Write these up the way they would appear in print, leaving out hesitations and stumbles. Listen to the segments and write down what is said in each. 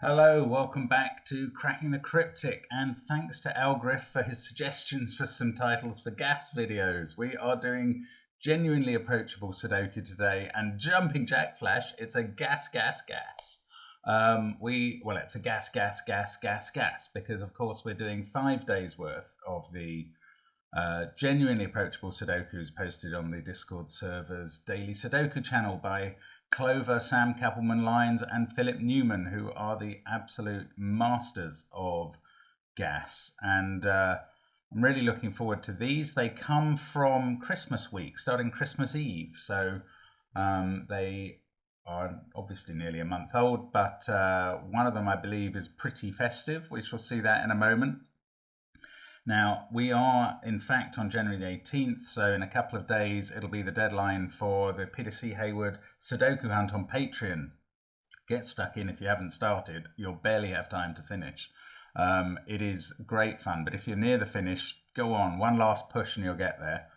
Hello, welcome back to Cracking the Cryptic, and thanks to Algriff for his suggestions for some titles for gas videos. We are doing Genuinely Approachable Sudoku today, and Jumping Jack Flash, it's a gas. It's a gas, because of course we're doing 5 days worth of the Genuinely Approachable Sudokus posted on the Discord server's Daily Sudoku channel by Clover, Sam Kappelman-Lyons, and Philip Newman, who are the absolute masters of gas. And I'm really looking forward to these. They come from Christmas week, starting Christmas Eve. So they are obviously nearly a month old, but one of them, I believe, is pretty festive. We shall see that in a moment. Now, we are, in fact, on January the 18th, so in a couple of days, it'll be the deadline for the Peter C. Hayward Sudoku Hunt on Patreon. Get stuck in if you haven't started. You'll barely have time to finish. It is great fun, but if you're near the finish, go on. One last push and you'll get there.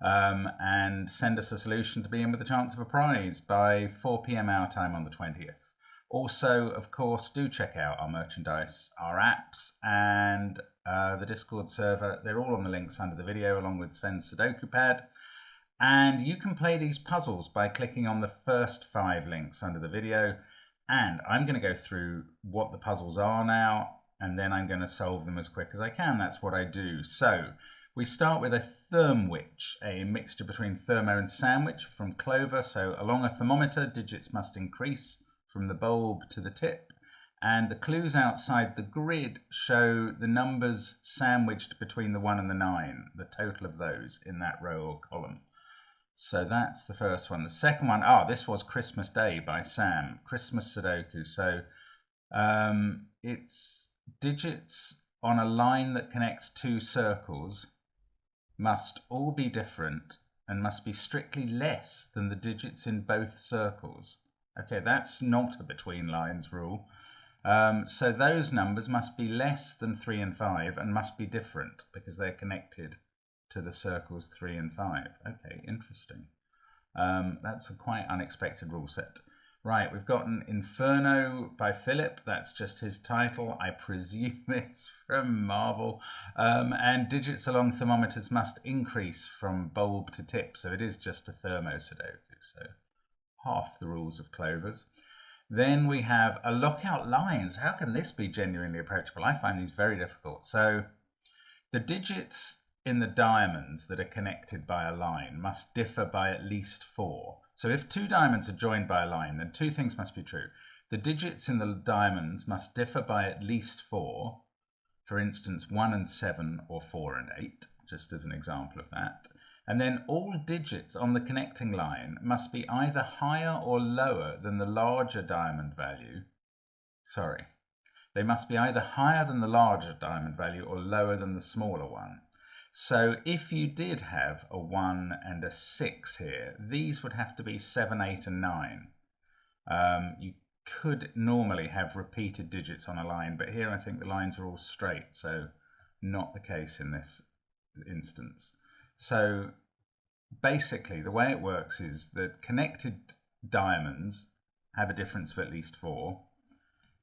And send us a solution to be in with a chance of a prize by 4 p.m. our time on the 20th. Also, of course, do check out our merchandise, our apps, and the Discord server. They're all on the links under the video, along with Sven's Sudoku pad. And you can play these puzzles by clicking on the first 5 links under the video. And I'm going to go through what the puzzles are now, and then I'm going to solve them as quick as I can. That's what I do. So we start with a thermwich, a mixture between thermo and sandwich from Clover. So along a thermometer, digits must increase from the bulb to the tip, and the clues outside the grid show the numbers sandwiched between the 1 and the 9, the total of those in that row or column. So that's the first one. The second one, this was Christmas Day by Sam, Christmas Sudoku. So it's digits on a line that connects 2 circles must all be different and must be strictly less than the digits in both circles. Okay, that's not a between lines rule. So those numbers must be less than 3 and 5 and must be different because they're connected to the circles 3 and 5. Okay, interesting. That's a quite unexpected rule set. Right, we've got an Inferno by Philip. That's just his title. I presume it's from Marvel. And digits along thermometers must increase from bulb to tip. So it is just a thermo Sudoku. So half the rules of Clover's. Then we have a Lockout Lines. How can this be genuinely approachable? I find these very difficult. So the digits in the diamonds that are connected by a line must differ by at least 4. So if 2 diamonds are joined by a line, then 2 things must be true. The digits in the diamonds must differ by at least 4. For instance, 1 and 7 or 4 and 8, just as an example of that. And then all digits on the connecting line must be either higher or lower than the larger diamond value. They must be either higher than the larger diamond value or lower than the smaller one. So if you did have a 1 and a 6 here, these would have to be 7, 8 and 9. You could normally have repeated digits on a line, but here I think the lines are all straight, so not the case in this instance. So basically the way it works is that connected diamonds have a difference of at least 4,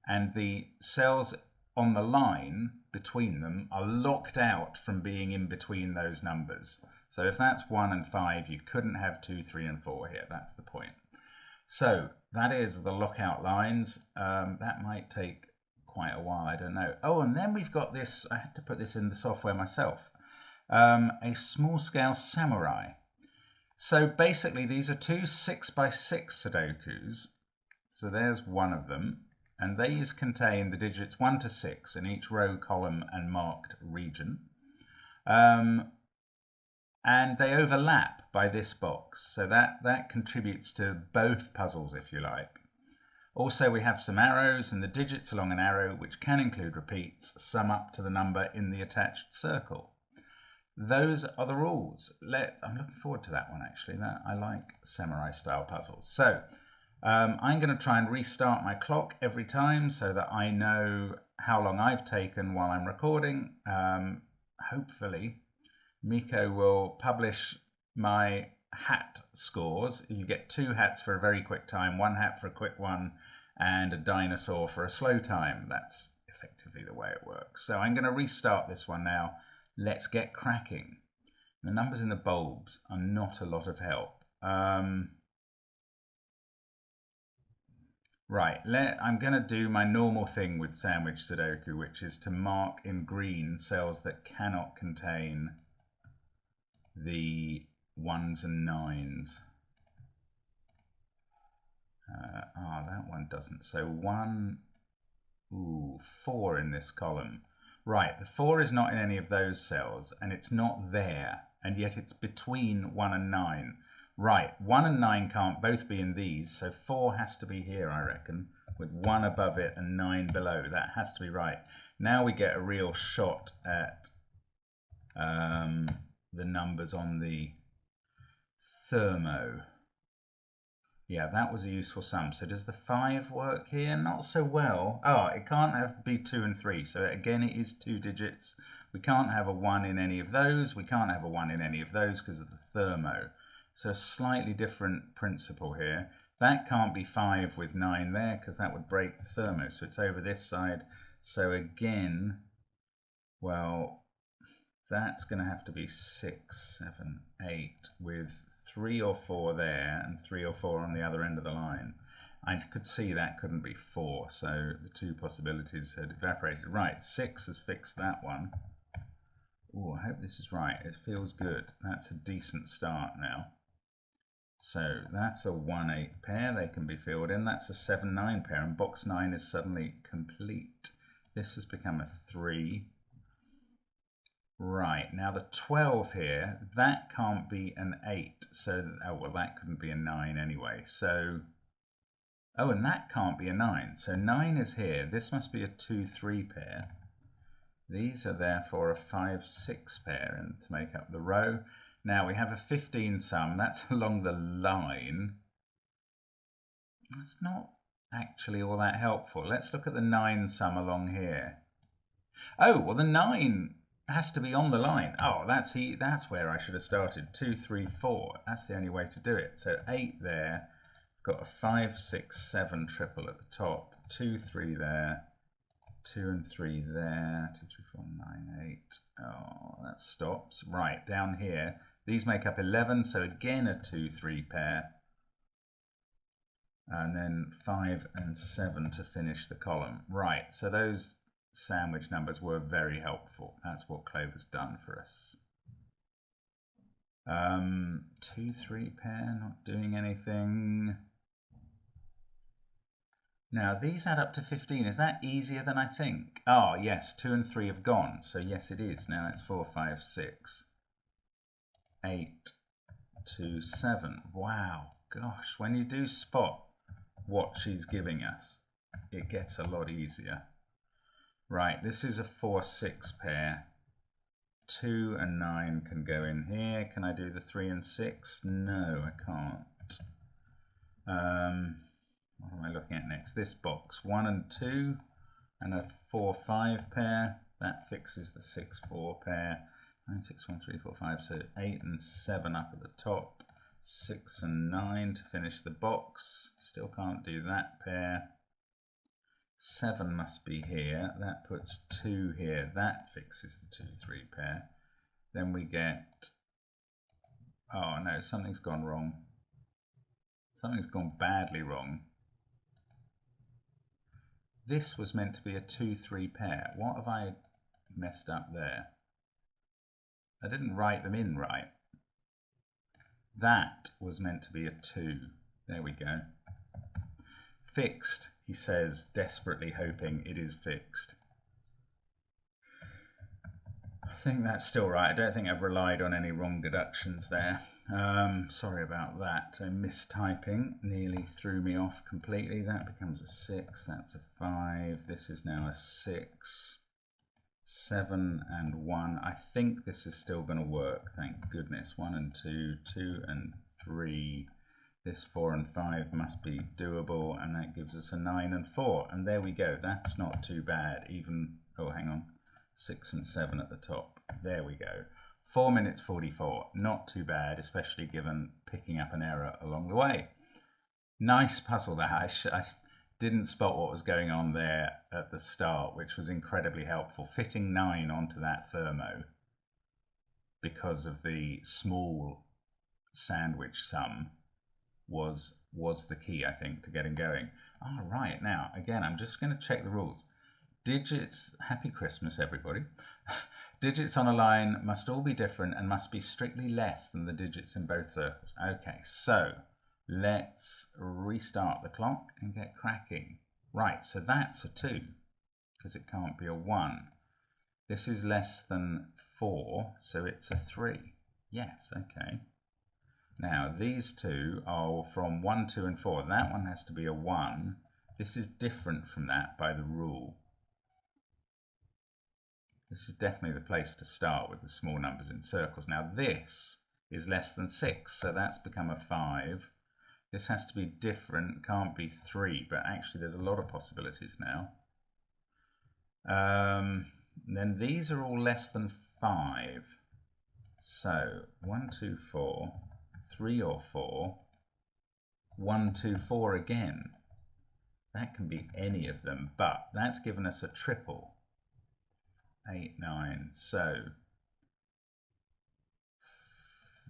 and the cells on the line between them are locked out from being in between those numbers. So if that's 1 and 5, you couldn't have 2, 3 and 4 here. That's the point. So that is the Lockout Lines. That might take quite a while, I don't know. Oh, and then we've got this, I had to put this in the software myself, a small scale samurai. So basically these are 2 6x6 Sudokus. So there's one of them. And these contain the digits 1 to 6 in each row, column, and marked region. And they overlap by this box. So that contributes to both puzzles, if you like. Also, we have some arrows, and the digits along an arrow, which can include repeats, sum up to the number in the attached circle. Those are the rules. I'm looking forward to that one, actually. I like samurai-style puzzles. So I'm going to try and restart my clock every time so that I know how long I've taken while I'm recording. Hopefully, Miko will publish my hat scores. You get 2 hats for a very quick time, 1 hat for a quick one, and a dinosaur for a slow time. That's effectively the way it works. So I'm going to restart this one now. Let's get cracking. The numbers in the bulbs are not a lot of help. Right, I'm going to do my normal thing with sandwich Sudoku, which is to mark in green cells that cannot contain the 1s and 9s. That one doesn't. So 4 in this column. Right, the 4 is not in any of those cells, and it's not there, and yet it's between 1 and 9. Right, 1 and 9 can't both be in these, so 4 has to be here, I reckon, with 1 above it and 9 below. That has to be right. Now we get a real shot at the numbers on the thermo. Yeah, that was a useful sum. So does the 5 work here? Not so well. Oh, it can't be 2 and 3. So again, it is 2 digits. We can't have a 1 in any of those. We can't have a 1 in any of those because of the thermo. So a slightly different principle here. That can't be 5 with 9 there because that would break the thermo. So it's over this side. So again, well, that's going to have to be 6, 7, 8 with 3 or 4 there and 3 or 4 on the other end of the line. I could see that couldn't be 4, so the 2 possibilities had evaporated. Right, 6 has fixed that one. Oh, I hope this is right. It feels good. That's a decent start now. So that's a 1-8 pair. They can be filled in. That's a 7-9 pair, and box 9 is suddenly complete. This has become a 3. Right, now the 12 here, that can't be an 8. So, oh, well, that couldn't be a 9 anyway. So, oh, and that can't be a 9. So 9 is here. This must be a 2-3 pair. These are therefore a 5-6 pair and to make up the row. Now we have a 15 sum. That's along the line. That's not actually all that helpful. Let's look at the 9 sum along here. Oh, well, the 9 has to be on the line. Oh, that's where I should have started. 2, 3, 4. That's the only way to do it. So 8 there. Got a 5, 6, 7 triple at the top. 2, 3 there. 2 and 3 there. 2, 3, 4, 9, 8. Oh, that stops. Right, down here. These make up 11. So again a 2-3 pair. And then 5 and 7 to finish the column. Right, so those sandwich numbers were very helpful. That's what Clover's done for us. 2-3 pair, not doing anything. Now these add up to 15. Is that easier than I think? Oh yes, 2 and 3 have gone. So yes, it is. Now it's 4, 5, 6, 8, 2, 7. Wow, gosh, when you do spot what she's giving us, it gets a lot easier. Right, this is a 4-6 pair. 2 and 9 can go in here. Can I do the 3 and 6? No, I can't. What am I looking at next? This box. 1 and 2 and a 4-5 pair. That fixes the 6-4 pair. 9, 6, 1, 3, 4, 5. So 8 and 7 up at the top. 6 and 9 to finish the box. Still can't do that pair. 7 must be here. That puts 2 here. That fixes the 2-3 pair. Then we get... Oh no, something's gone wrong. Something's gone badly wrong. This was meant to be a 2-3 pair. What have I messed up there? I didn't write them in right. That was meant to be a 2. There we go. Fixed, he says, desperately hoping it is fixed. I think that's still right. I don't think I've relied on any wrong deductions there. Sorry about that. So mistyping nearly threw me off completely. That becomes a 6. That's a 5. This is now a 6. 7 and 1. I think this is still going to work. Thank goodness. 1 and 2. 2 and 3. This 4 and 5 must be doable, and that gives us a 9 and 4. And there we go. That's not too bad. Even, oh, hang on, 6 and 7 at the top. There we go. 4 minutes 44. Not too bad, especially given picking up an error along the way. Nice puzzle that. Didn't spot what was going on there at the start, which was incredibly helpful. Fitting 9 onto that thermo because of the small sandwich sum was the key, I think, to getting going. All right, now, again, I'm just going to check the rules. Digits, happy Christmas, everybody. Digits on a line must all be different and must be strictly less than the digits in both circles. Okay, so let's restart the clock and get cracking. Right, so that's a 2, because it can't be a 1. This is less than 4, so it's a 3. Yes, okay. Now, these two are from 1, 2, and 4. That one has to be a 1. This is different from that by the rule. This is definitely the place to start with the small numbers in circles. Now, this is less than 6, so that's become a 5. This has to be different, can't be 3, but actually there's a lot of possibilities now. Then these are all less than 5. So 1, 2, 4, 3 or 4, 1, 2, 4 again. That can be any of them, but that's given us a triple. 8, 9, so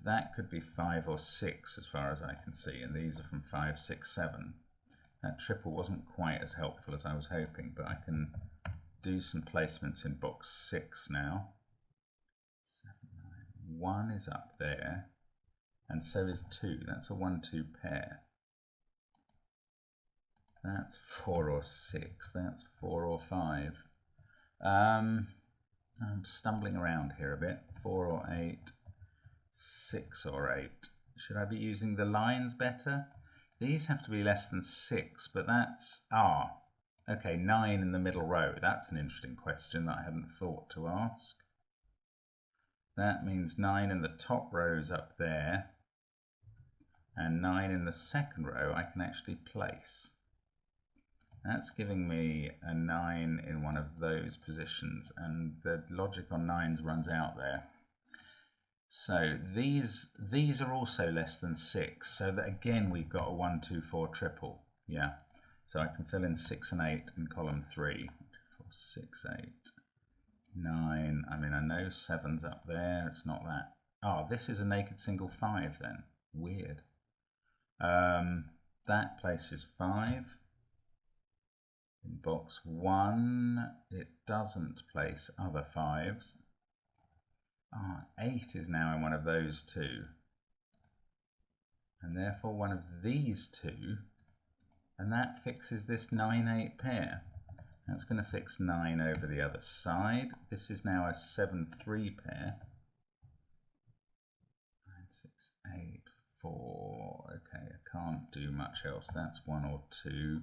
that could be 5 or 6 as far as I can see, and these are from 5, 6, 7. That triple wasn't quite as helpful as I was hoping, but I can do some placements in box 6 now. 7, 9. 1 is up there, and so is 2. That's a 1, 2 pair. That's 4 or 6. That's 4 or 5. I'm stumbling around here a bit. 4 or 8. 6 or 8. Should I be using the lines better? These have to be less than 6, but that's... okay, 9 in the middle row. That's an interesting question that I hadn't thought to ask. That means 9 in the top row is up there, and 9 in the second row I can actually place. That's giving me a 9 in one of those positions, and the logic on 9s runs out there. So these are also less than 6, so that again we've got a 1, 2, 4 triple. Yeah, so I can fill in 6 and 8 in column 3. 4, 6, 8, 9. I mean, I know 7's up there, it's not that. This is a naked single 5 then. Weird. That places 5. In box 1, it doesn't place other 5s. 8 is now in one of those two. And therefore one of these two. And that fixes this 9, 8 pair. That's going to fix 9 over the other side. This is now a 7, 3 pair. 9, 6, 8, 4. Okay, I can't do much else. That's 1 or 2.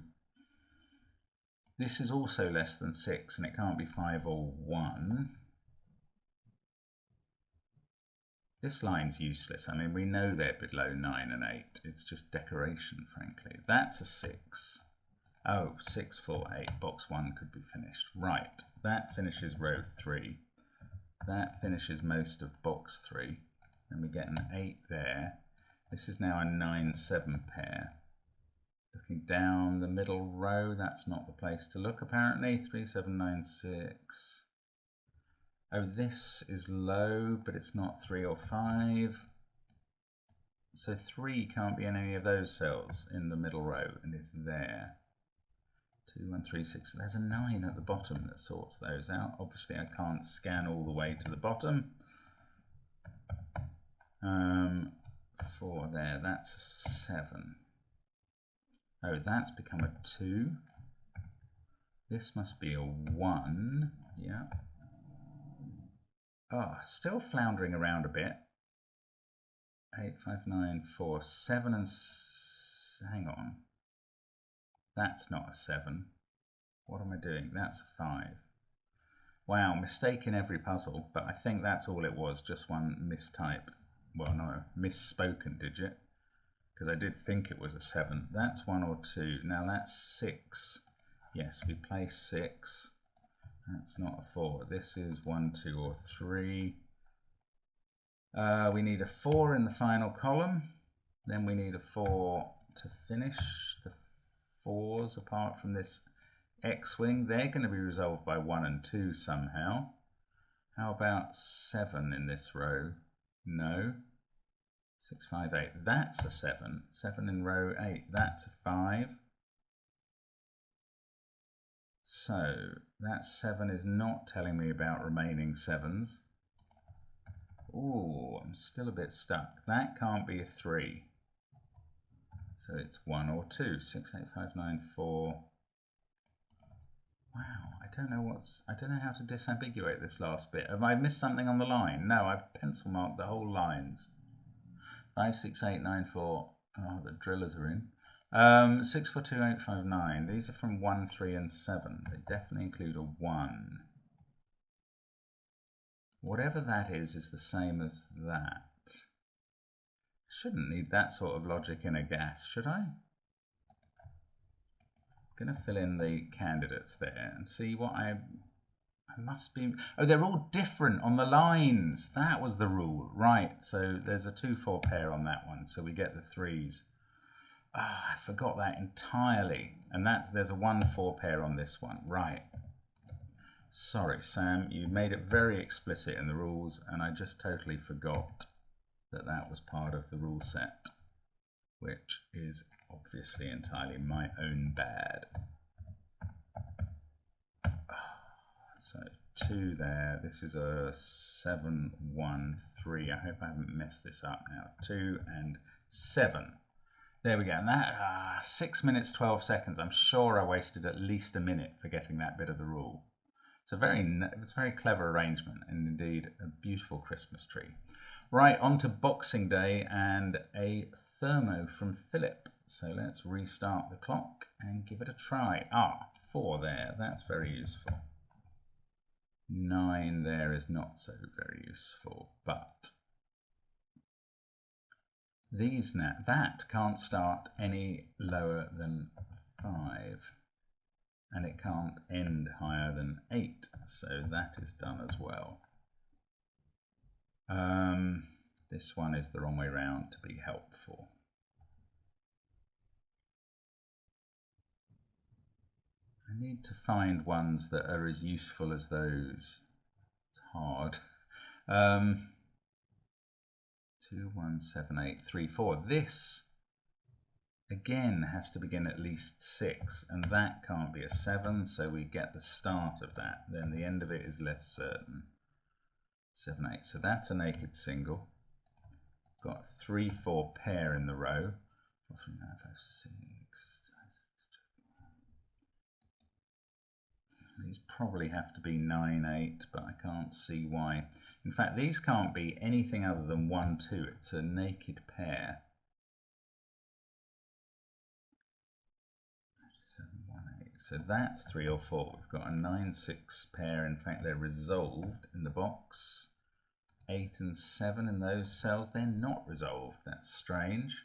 This is also less than 6, and it can't be 5 or 1. This line's useless. I mean, we know they're below 9 and 8. It's just decoration, frankly. That's a 6. 6, 4, 8. Box 1 could be finished. Right, that finishes row 3. That finishes most of box 3. Then we get an 8 there. This is now a 9, 7 pair. Looking down the middle row, that's not the place to look apparently. 3, 7, 9, 6. This is low, but it's not 3 or 5. So 3 can't be in any of those cells in the middle row, and it's there. 2, 1, 3, 6. There's a 9 at the bottom that sorts those out. Obviously, I can't scan all the way to the bottom. 4 there, that's a 7. That's become a 2. This must be a 1. Yeah. Still floundering around a bit. 8, 5, 9, 4, 7 and... hang on. That's not a 7. What am I doing? That's a 5. Wow, mistake in every puzzle, but I think that's all it was, just one mistyped. Well, no, misspoken digit. Because I did think it was a 7. That's 1 or 2. Now that's 6. Yes, we place 6. That's not a 4. This is 1, 2, or 3. We need a 4 in the final column. Then we need a 4 to finish the 4s apart from this X-wing. They're going to be resolved by 1 and 2 somehow. How about 7 in this row? No. 6, 5, 8. That's a 7. 7 in row 8. That's a 5. So that 7 is not telling me about remaining 7s. Ooh, I'm still a bit stuck. That can't be a 3. So it's 1 or 2. 6, 8, 5, 9, 4. Wow, I don't know how to disambiguate this last bit. Have I missed something on the line? No, I've pencil marked the whole lines. 5, 6, 8, 9, 4. Oh, the drillers are in. 6, 4, 2, 8, 5, 9. These are from 1, 3, and 7. They definitely include a 1. Whatever that is the same as that. Shouldn't need that sort of logic in a gas, should I? I'm going to fill in the candidates there and see what I must be. Oh, they're all different on the lines. That was the rule. Right, so there's a 2-4 pair on that one, so we get the 3s. I forgot that entirely. And there's a 1-4 pair on this one. Right. Sorry, Sam, you made it very explicit in the rules, and I just totally forgot that was part of the rule set, which is obviously entirely my own bad. So 2 there. This is a 7, 1, 3. I hope I haven't messed this up now. 2 and 7. There we go. And that 6 minutes 12 seconds. I'm sure I wasted at least a minute for getting that bit of the rule. It's a very clever arrangement, and indeed a beautiful Christmas tree. Right, on to Boxing Day and a thermo from Philip. So let's restart the clock and give it a try. 4 there. That's very useful. 9 there is not so very useful, but these now, that can't start any lower than 5. And it can't end higher than 8, so that is done as well. This one is the wrong way round to be helpful. I need to find ones that are as useful as those. It's hard. 2, 1, 7, 8, 3, 4. This again has to begin at least 6, and that can't be a 7, so we get the start of that. Then the end of it is less certain. 7, 8. So that's a naked single. Got 3, 4 pair in the row. 4, 3, 9, 5, 6. These probably have to be 9, 8, but I can't see why. In fact, these can't be anything other than 1, 2. It's a naked pair. 7, 1, 8. So that's 3 or 4. We've got a 9, 6 pair. In fact, they're resolved in the box. 8 and 7 in those cells, they're not resolved. That's strange.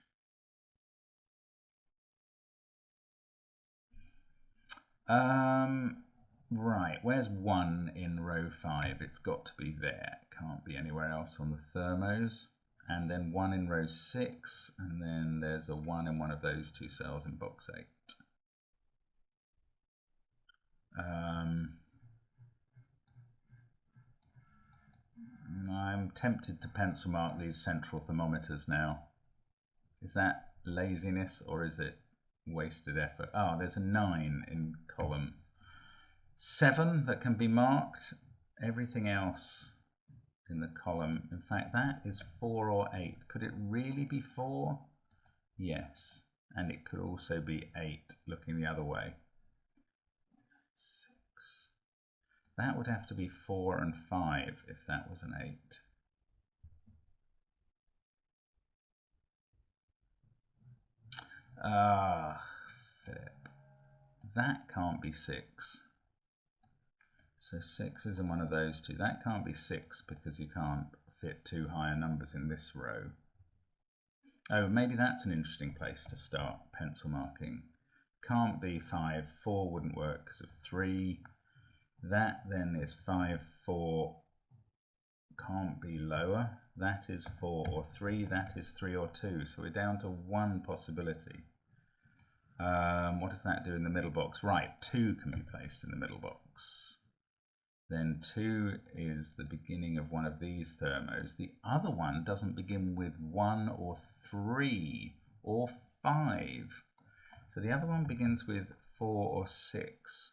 Right, where's 1 in row 5? It's got to be there. It can't be anywhere else on the thermos. And then 1 in row 6, and then there's a 1 in one of those 2 cells in box 8. I'm tempted to pencil mark these central thermometers now. Is that laziness or is it wasted effort? There's a 9 in column 7 that can be marked. Everything else in the column, in fact, that is 4 or 8. Could it really be 4? Yes, and it could also be 8 looking the other way. 6. That would have to be 4 and 5 if that was an 8. Philip, that can't be 6. So 6 is in one of those 2. That can't be 6 because you can't fit 2 higher numbers in this row. Oh, maybe that's an interesting place to start pencil marking. Can't be 5. 4 wouldn't work because of 3. That then is 5, 4. Can't be lower. That is 4 or 3. That is 3 or 2. So we're down to 1 possibility. What does that do in the middle box? Right, 2 can be placed in the middle box. Then 2 is the beginning of one of these thermos. The other one doesn't begin with 1 or 3 or 5. So the other one begins with 4 or 6.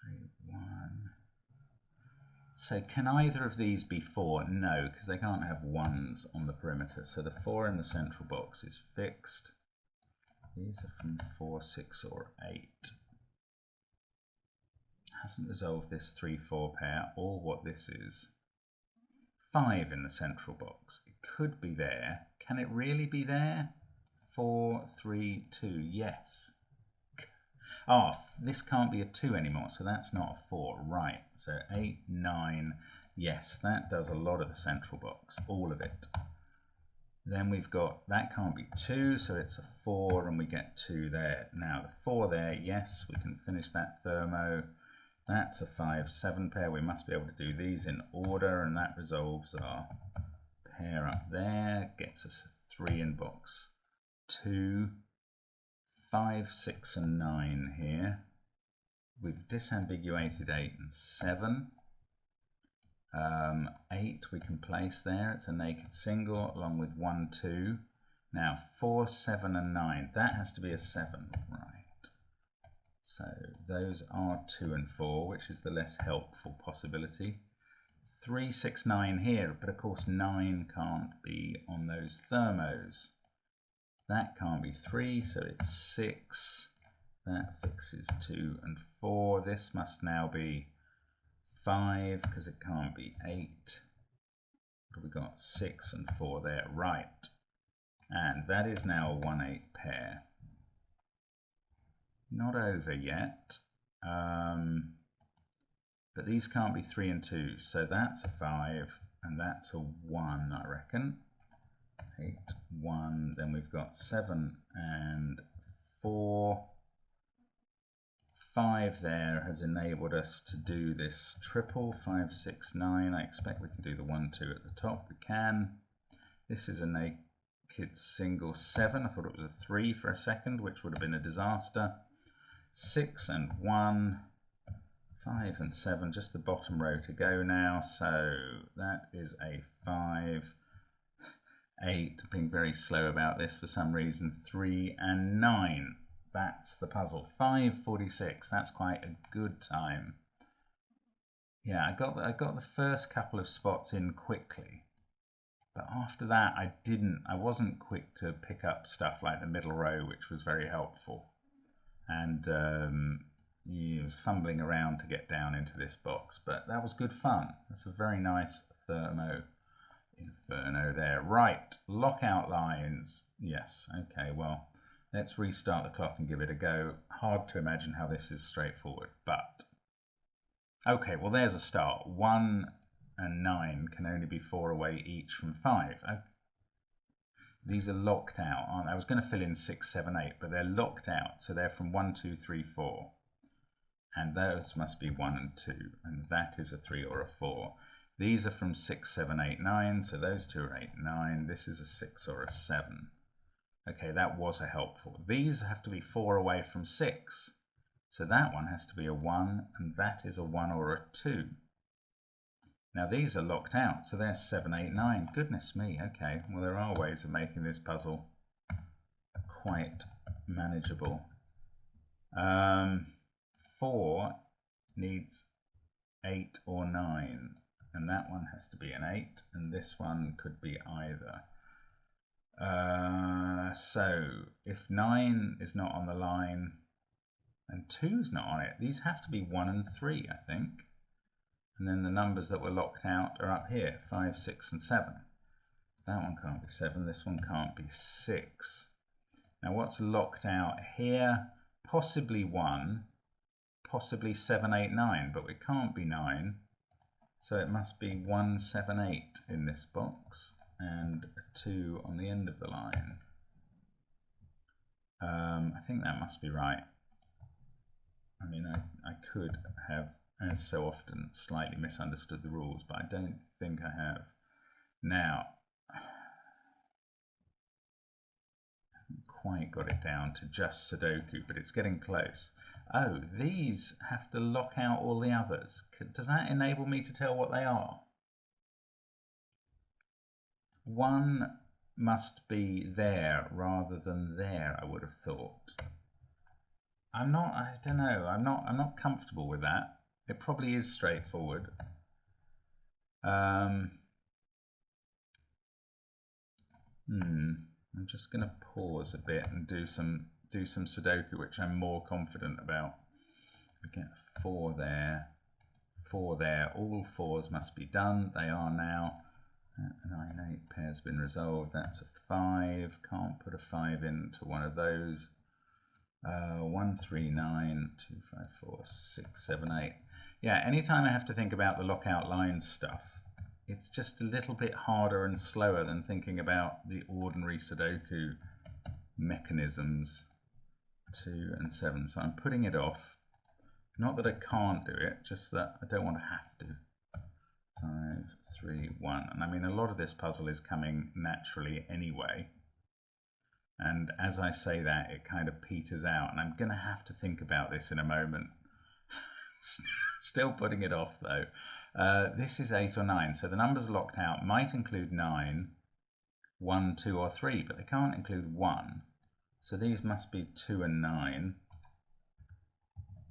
3, 1. So can either of these be 4? No, because they can't have 1s on the perimeter. So the 4 in the central box is fixed. These are from 4, 6 or 8. Hasn't resolved this 3, 4 pair or what this is. 5 in the central box. It could be there. Can it really be there? 4, 3, 2. Yes. Oh, this can't be a 2 anymore, so that's not a 4. Right. So 8, 9. Yes, that does a lot of the central box. All of it. Then we've got, that can't be 2, so it's a 4, and we get 2 there. Now, the 4 there, yes, we can finish that thermo. That's a 5, 7 pair. We must be able to do these in order, and that resolves our pair up there. Gets us a 3 in box 2, 5, 6, and 9 here. We've disambiguated 8 and 7. 8 we can place there. It's a naked single along with 1, 2. Now 4, 7, and 9. That has to be a 7, right? So those are 2 and 4, which is the less helpful possibility. 3, 6, 9 here, but of course 9 can't be on those thermos. That can't be 3, so it's 6. That fixes 2 and 4. This must now be 5, because it can't be 8. But we've got 6 and 4 there, right. And that is now a 1, 8 pair. Not over yet. But these can't be 3 and 2, so that's a 5, and that's a 1, I reckon. 8, 1, then we've got 7 and 4. 5 there has enabled us to do this triple, 5, 6, 9. I expect we can do the 1, 2 at the top. We can. This is a naked single 7. I thought it was a 3 for a second, which would have been a disaster. 6 and 1. 5 and 7, just the bottom row to go now. So that is a 5. 8, being very slow about this for some reason. 3 and 9. That's the puzzle. 5:46. That's quite a good time. Yeah, I got the first couple of spots in quickly, but after that I wasn't quick to pick up stuff like the middle row, which was very helpful, and I was fumbling around to get down into this box, but that was good fun. That's a very nice Inferno there. Right, lockout lines. Yes, okay, well, let's restart the clock and give it a go. Hard to imagine how this is straightforward, but okay, well, there's a start. 1 and 9 can only be 4 away each from 5. Okay. These are locked out, aren't they? I was going to fill in 6, 7, 8, but they're locked out, so they're from 1, 2, 3, 4. And those must be 1 and 2, and that is a 3 or a 4. These are from 6, 7, 8, 9, so those two are 8, 9. This is a 6 or a 7. Okay, that was a helpful. These have to be 4 away from 6. So that one has to be a 1, and that is a 1 or a 2. Now these are locked out, so there's 7, 8, 9. Goodness me, okay. Well, there are ways of making this puzzle quite manageable. 4 needs 8 or 9, and that one has to be an 8, and this one could be either. So if 9 is not on the line and 2 is not on it, these have to be 1 and 3, I think. And then the numbers that were locked out are up here, 5, 6, and 7. That one can't be 7, this one can't be 6. Now what's locked out here? Possibly 1, possibly 7, 8, 9, but it can't be 9. So it must be 1, 7, 8 in this box, and a 2 on the end of the line. I think that must be right. I mean, I could have, as so often, slightly misunderstood the rules, but I don't think I have. Now, quite got it down to just Sudoku, but it's getting close. Oh, these have to lock out all the others. Does that enable me to tell what they are? One must be there rather than there, I would have thought. I don't know, I'm not comfortable with that. It probably is straightforward. I'm just going to pause a bit and do some Sudoku, which I'm more confident about. We get 4 there, 4 there. All 4s must be done. They are now. 9, 8 pair's been resolved. That's a 5. Can't put a 5 into one of those. 1, 3, 9, 2, 5, 4, 6, 7, 8. Yeah, anytime I have to think about the lockout lines stuff, it's just a little bit harder and slower than thinking about the ordinary Sudoku mechanisms. 2 and 7. So I'm putting it off. Not that I can't do it, just that I don't want to have to. 5, 3, 1. And I mean, a lot of this puzzle is coming naturally anyway. And as I say that, it kind of peters out. And I'm going to have to think about this in a moment. Still putting it off, though. This is 8 or 9. So the numbers locked out might include 9, 1, 2, or 3. But they can't include 1. So these must be 2 and 9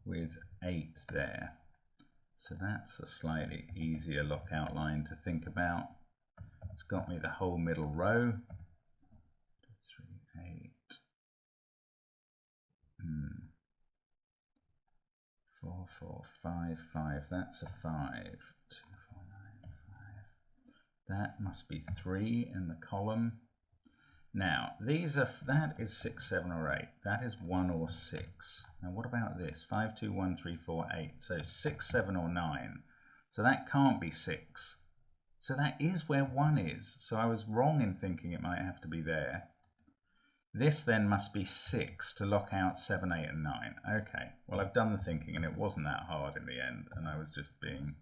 with 8 there. So that's a slightly easier lockout line to think about. It's got me the whole middle row. 3, 8. 4, 4, 5, 5. That's a 5. 2, 4, 9, 5. That must be 3 in the column. Now, that is 6, 7, or 8. That is 1 or 6. Now, what about this? 5, 2, 1, 3, 4, 8. So 6, 7, or 9. So that can't be 6. So that is where 1 is. So I was wrong in thinking it might have to be there. This then must be 6 to lock out 7, 8, and 9. Okay, well, I've done the thinking, and it wasn't that hard in the end. And I was just being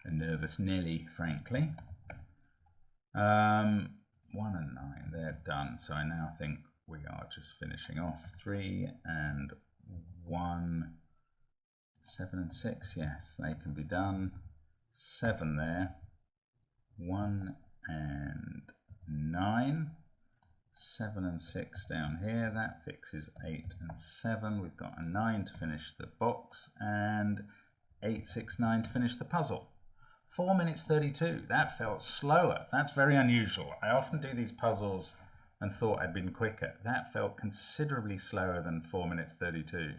a nervous Nelly, frankly. 1 and 9, they're done. So I now think we are just finishing off. 3 and 1, 7 and 6, yes, they can be done. 7 there, 1 and 9, 7 and 6 down here, that fixes 8 and 7. We've got a 9 to finish the box, and 8, 6, 9 to finish the puzzle. 4 minutes 32, that felt slower. That's very unusual. I often do these puzzles and thought I'd been quicker. That felt considerably slower than 4 minutes 32.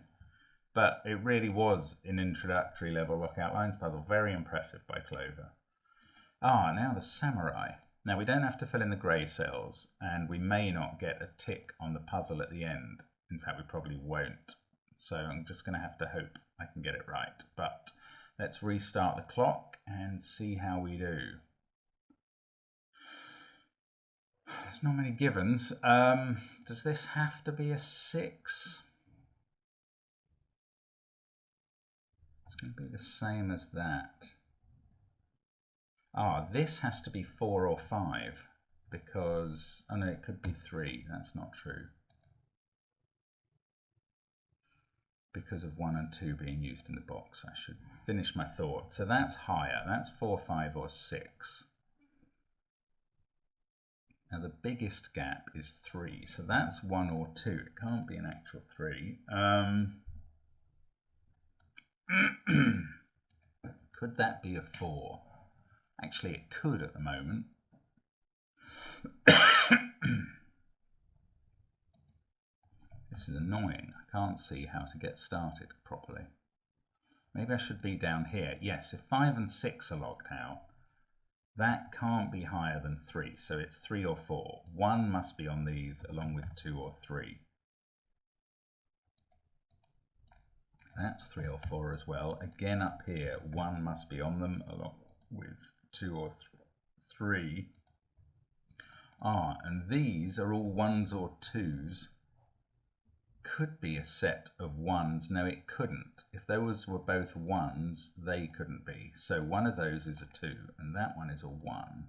But it really was an introductory level lockout lines puzzle. Very impressive by Clover. Now the samurai. Now we don't have to fill in the grey cells, and we may not get a tick on the puzzle at the end. In fact, we probably won't. So I'm just going to have to hope I can get it right. But let's restart the clock and see how we do. There's not many givens. Does this have to be a 6? It's going to be the same as that. This has to be 4 or 5 because, oh no, it could be 3. That's not true. Because of 1 and 2 being used in the box. I should finish my thought. So that's higher. That's 4, 5, or 6. Now the biggest gap is 3. So that's 1 or 2. It can't be an actual 3. Could that be a 4? Actually, it could at the moment. This is annoying. I can't see how to get started properly. Maybe I should be down here. Yes, if 5 and 6 are locked out, that can't be higher than 3. So it's 3 or 4. 1 must be on these along with 2 or 3. That's 3 or 4 as well. Again up here, 1 must be on them along with 2 or 3. And these are all 1s or 2s. Could be a set of 1s. No, it couldn't. If those were both 1s, they couldn't be. So one of those is a 2, and that one is a 1.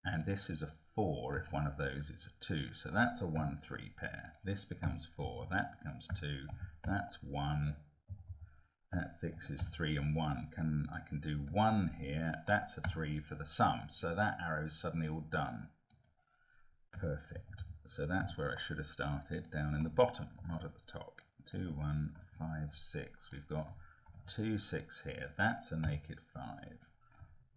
And this is a 4 if one of those is a 2. So that's a 1, 3 pair. This becomes 4, that becomes 2, that's 1. That fixes 3 and 1. I can do 1 here, that's a 3 for the sum. So that arrow is suddenly all done. Perfect. So that's where I should have started, down in the bottom, not at the top. 2, 1, 5, 6. We've got 2, 6 here. That's a naked 5.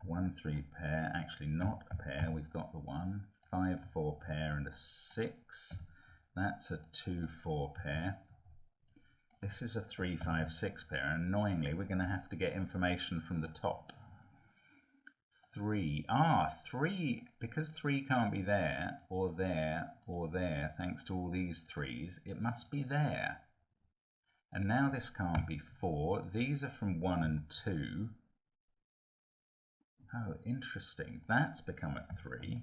1, 3 pair, actually not a pair. We've got the 1, 5, 4 pair and a 6. That's a 2, 4 pair. This is a 3, 5, 6 pair. And annoyingly, we're going to have to get information from the top. 3. 3, because 3 can't be there, or there, or there, thanks to all these 3s, it must be there. And now this can't be 4. These are from 1 and 2. Oh, interesting. That's become a 3.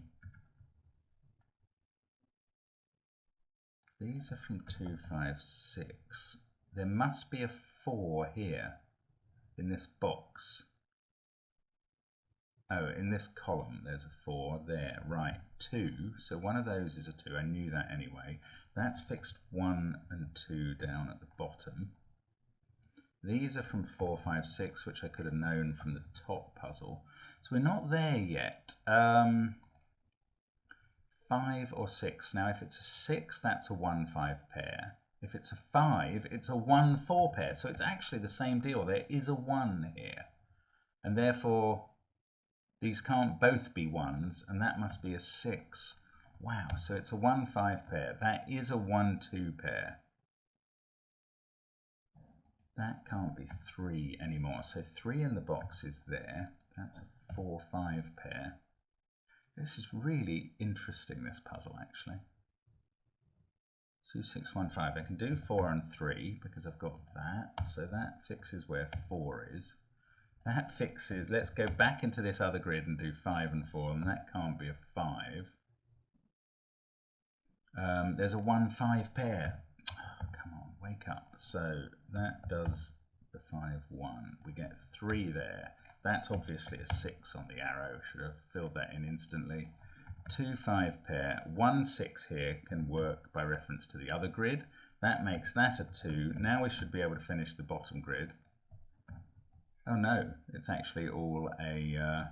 These are from 2, 5, 6. There must be a 4 here in this box. Oh, in this column there's a 4 there. Right, 2. So one of those is a 2. I knew that anyway. That's fixed 1 and 2 down at the bottom. These are from 4, 5, 6, which I could have known from the top puzzle. So we're not there yet. 5 or 6. Now if it's a 6, that's a 1, 5 pair. If it's a 5, it's a 1, 4 pair. So it's actually the same deal. There is a 1 here. And therefore, these can't both be 1s, and that must be a 6. Wow, so it's a 1, 5 pair. That is a 1, 2 pair. That can't be 3 anymore. So 3 in the box is there. That's a 4, 5 pair. This is really interesting, this puzzle, actually. 2, 6, 1, 5. I can do 4 and 3 because I've got that. So that fixes where 4 is. That fixes, let's go back into this other grid and do 5 and 4, and that can't be a 5. There's a 1, 5 pair. Oh, come on, wake up. So that does the 5, 1. We get 3 there. That's obviously a 6 on the arrow. Should have filled that in instantly. 2, 5 pair. 1, 6 here can work by reference to the other grid. That makes that a 2. Now we should be able to finish the bottom grid. Oh no, it's actually all a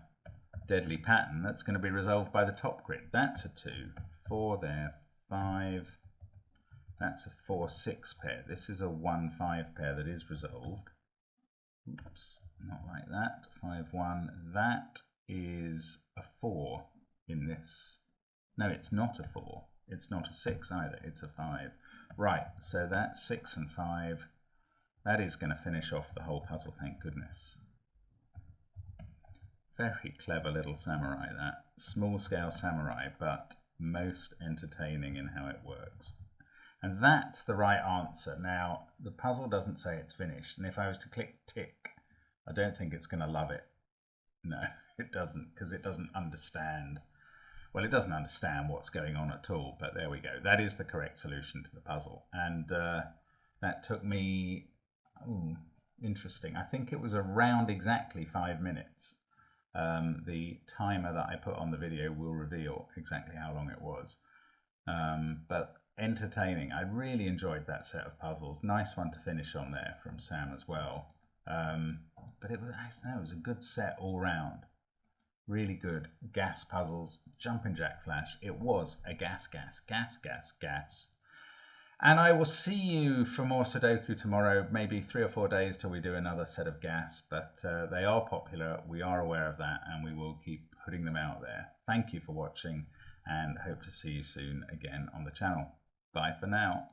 deadly pattern that's going to be resolved by the top grid. That's a 2. 4 there. 5. That's a 4, 6 pair. This is a 1, 5 pair that is resolved. Oops, not like that. 5, 1. That is a 4 in this. No, it's not a 4. It's not a 6 either. It's a 5. Right, so that's 6 and 5. That is going to finish off the whole puzzle, thank goodness. Very clever little samurai, that. Small-scale samurai, but most entertaining in how it works. And that's the right answer. Now, the puzzle doesn't say it's finished, and if I was to click tick, I don't think it's going to love it. No, it doesn't, because it doesn't understand. Well, it doesn't understand what's going on at all, but there we go. That is the correct solution to the puzzle. And that took me... Oh, interesting. I think it was around exactly 5 minutes. The timer that I put on the video will reveal exactly how long it was. But entertaining. I really enjoyed that set of puzzles. Nice one to finish on there from Sam as well. But it was, I don't know, it was a good set all round. Really good. Gas puzzles, jumping jack flash. It was a gas. And I will see you for more Sudoku tomorrow, maybe 3 or 4 days till we do another set of gas. But they are popular, we are aware of that, and we will keep putting them out there. Thank you for watching, and hope to see you soon again on the channel. Bye for now.